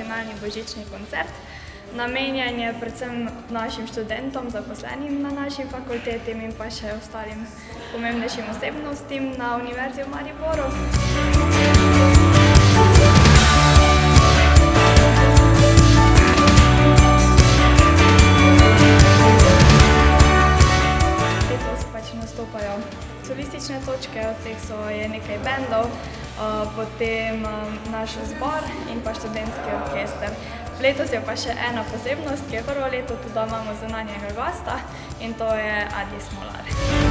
tradicionalni božični koncert. Namenjen je predvsem našim študentom, zaposlenim na naši fakulteti in pa še ostalim pomembnejšim osebnostim na Univerzi v Mariboru. Nastopajo solistične točke, od teh je nekaj bendov, potem naš zbor in pa študentski orkester. Letos je pa še ena posebnost, ki je prvo leto, tudi imamo zunanjega gosta in to je Adi Smolar.